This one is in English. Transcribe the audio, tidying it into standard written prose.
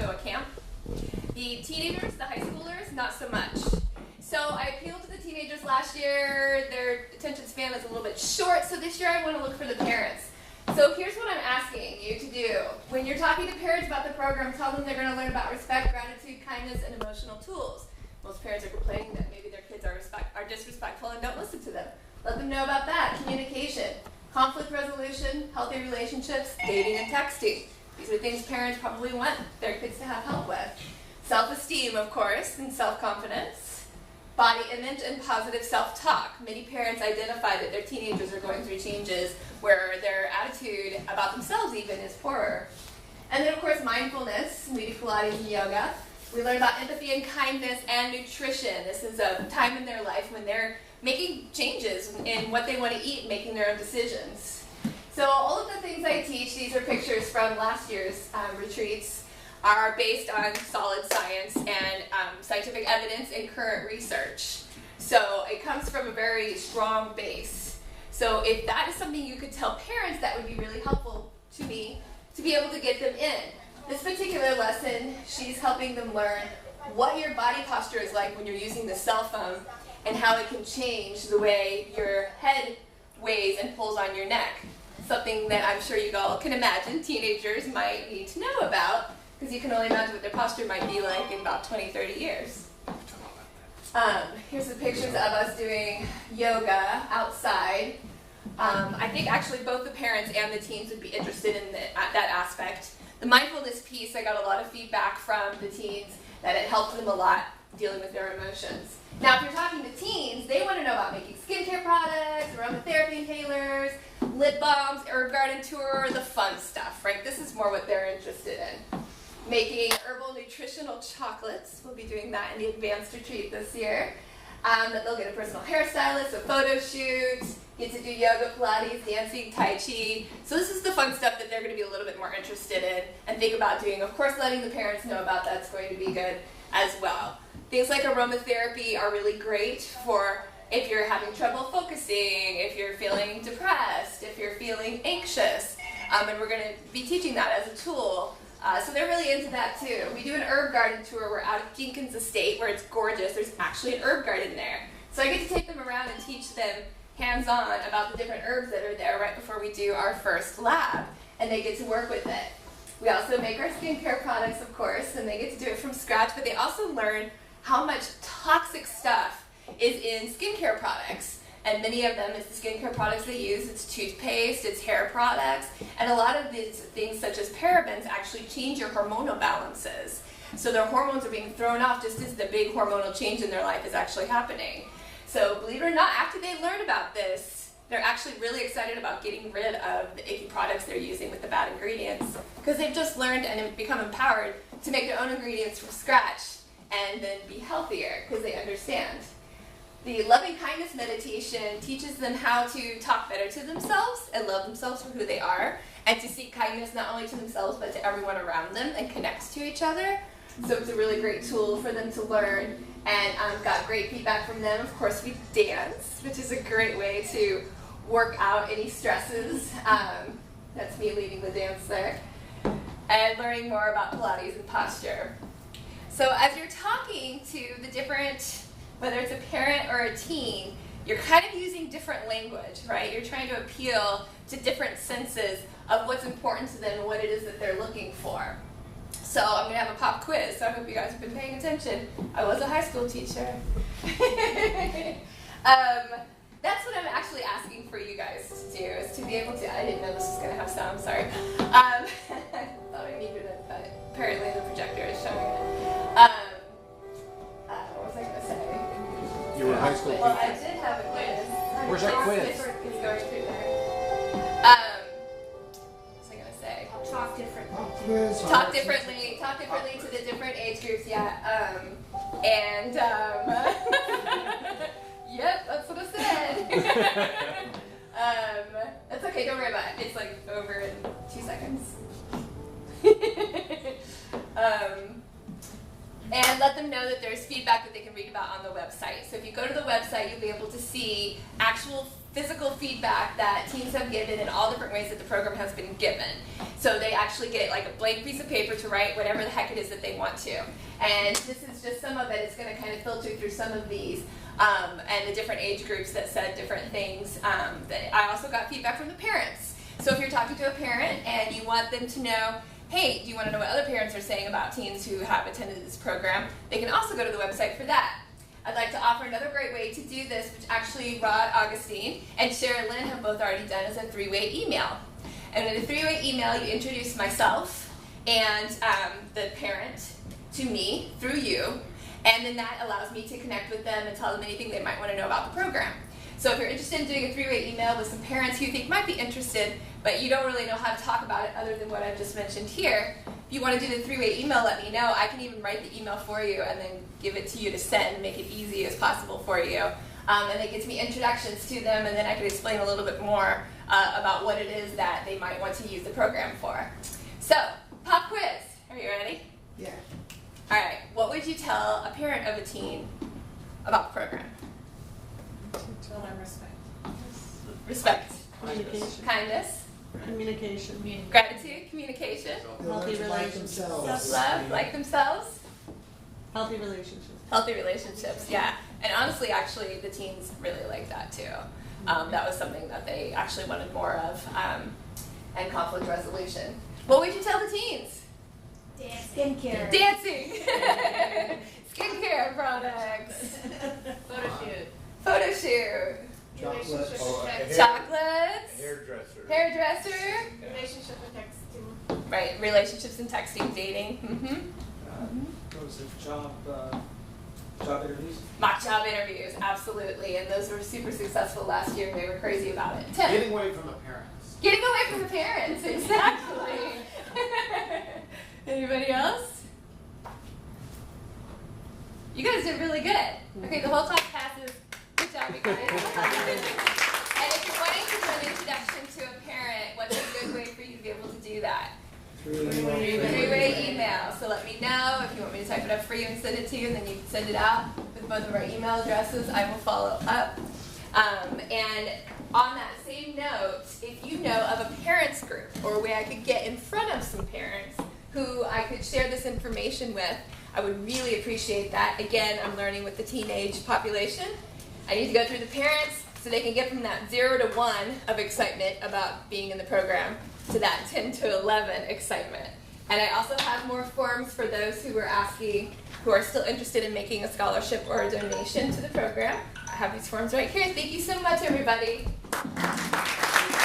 also a camp. The teenagers, the high schoolers, not so much. So I appealed to the teenagers last year. Their attention span is a little bit short, so this year I want to look for the parents. So here's what I'm asking you to do. When you're talking to parents about the program, tell them they're going to learn about respect, gratitude, kindness, and emotional tools. Most parents are complaining that maybe their kids are disrespectful and don't listen to them. Let them know about that. Communication, conflict resolution, healthy relationships, dating and texting. These are things parents probably want their kids to have help with. Self-esteem, of course, and self-confidence. Body image and positive self-talk. Many parents identify that their teenagers are going through changes where their attitude about themselves even is poorer. And then, of course, mindfulness. We do Pilates and yoga. We learn about empathy and kindness and nutrition. This is a time in their life when they're making changes in what they want to eat, making their own decisions. So all of the things I teach, these are pictures from last year's retreats, are based on solid science and scientific evidence and current research. So it comes from a very strong base. So if that is something you could tell parents, that would be really helpful to me to be able to get them in. This particular lesson, she's helping them learn what your body posture is like when you're using the cell phone and how it can change the way your head weighs and pulls on your neck. Something that I'm sure you all can imagine teenagers might need to know about, because you can only imagine what their posture might be like in about 20, 30 years. Here's the pictures of us doing yoga outside. I think actually both the parents and the teens would be interested in that aspect. The mindfulness piece, I got a lot of feedback from the teens that it helped them a lot dealing with their emotions. Now, if you're talking to teens, they want to know about making skincare products, aromatherapy inhalers, lip balms, herb garden tour, the fun stuff, right? This is more what they're interested in. Making herbal nutritional chocolates. We'll be doing that in the advanced retreat this year. That they'll get a personal hairstylist, a photo shoot, get to do yoga, Pilates, dancing, Tai Chi. So this is the fun stuff that they're going to be a little bit more interested in and think about doing. Of course, letting the parents know about that's going to be good as well. Things like aromatherapy are really great for if you're having trouble focusing, if you're feeling depressed, if you're feeling anxious. And we're going to be teaching that as a tool. So they're really into that too. We do an herb garden tour. We're out at Jenkins Estate where it's gorgeous. There's actually an herb garden there. So I get to take them around and teach them hands-on about the different herbs that are there right before we do our first lab. And they get to work with it. We also make our skincare products, of course, and they get to do it from scratch. But they also learn how much toxic stuff is in skincare products. And many of them, it's the skincare products they use, it's toothpaste, it's hair products, and a lot of these things such as parabens actually change your hormonal balances. So their hormones are being thrown off just as the big hormonal change in their life is actually happening. So believe it or not, after they learn about this, they're actually really excited about getting rid of the icky products they're using with the bad ingredients, because they've just learned and become empowered to make their own ingredients from scratch and then be healthier because they understand. The loving kindness meditation teaches them how to talk better to themselves and love themselves for who they are, and to seek kindness not only to themselves but to everyone around them and connect to each other. So it's a really great tool for them to learn, and got great feedback from them. Of course, we dance, which is a great way to work out any stresses. That's me leading the dance there. And learning more about Pilates and posture. So as you're talking to the different, whether it's a parent or a teen, you're kind of using different language, right? You're trying to appeal to different senses of what's important to them and what it is that they're looking for. So I'm going to have a pop quiz, so I hope you guys have been paying attention. I was a high school teacher. That's what I'm actually asking for you guys to do, is to be able to, I didn't know this was going to have sound, sorry. I thought I needed it, but apparently the projector is showing it. What was I going to say? You were a high school teacher? Well, I did have a quiz. Where's that quiz? Is going through there. What was I going to say? Talk differently. Talk differently to the different age groups, yeah. Yep, that's what I said. That's okay, don't worry about it. It's like over in 2 seconds. And let them know that there's feedback that they can read about on the website. So if you go to the website, you'll be able to see actual physical feedback that teens have given in all different ways that the program has been given. So they actually get like a blank piece of paper to write whatever the heck it is that they want to. And this is just some of it. It's going to kind of filter through some of these and the different age groups that said different things. I also got feedback from the parents. So if you're talking to a parent and you want them to know, hey, do you want to know what other parents are saying about teens who have attended this program, they can also go to the website for that. I'd like to offer another great way to do this, which actually Rod Augustine and Sharon Lynn have both already done, is a three-way email. And in a three-way email, you introduce myself and the parent to me through you, and then that allows me to connect with them and tell them anything they might want to know about the program. So if you're interested in doing a three-way email with some parents who you think might be interested, but you don't really know how to talk about it other than what I've just mentioned here, if you want to do the three-way email, let me know. I can even write the email for you and then give it to you to send, make it easy as possible for you. And it gives me introductions to them, and then I can explain a little bit more about what it is that they might want to use the program for. So, pop quiz. Are you ready? Yeah. All right. What would you tell a parent of a teen about the program? Tell them respect. Respect. Communication. Kindness. Communication. Gratitude. Communication. Healthy Like relationships. themselves. Self-love. Like themselves. Healthy relationships. Healthy relationships, yeah. And honestly, actually, the teens really like that too. That was something that they actually wanted more of, and conflict resolution. What would you tell the teens? Skincare. Dancing. Skincare products. Photo shoot. Photo shoot. Chocolates. Relationship with Chocolates. Hairdresser. Hairdresser. Relationship with texting. Right, relationships and texting, dating. What was it, job interviews? Mock job interviews, absolutely. And those were super successful last year. They were crazy about it. Tim. Getting away from the parents. Getting away from the parents, exactly. Anybody else? You guys did really good. Okay, the whole talk passes. Good job, you guys. And if you're wanting to do an introduction to a parent, what's a good way for you to be able to do that? Three-way email. So let me know if you want me to type it up for you and send it to you, and then you can send it out with both of our email addresses. I will follow up. And on that same note, if you know of a parents group or a way I could get in front of some parents who I could share this information with, I would really appreciate that. Again, I'm learning with the teenage population. I need to go through the parents so they can get from that 0 to 1 of excitement about being in the program to that 10 to 11 excitement. And I also have more forms for those who are asking, who are still interested in making a scholarship or a donation to the program. I have these forms right here. Thank you so much, everybody.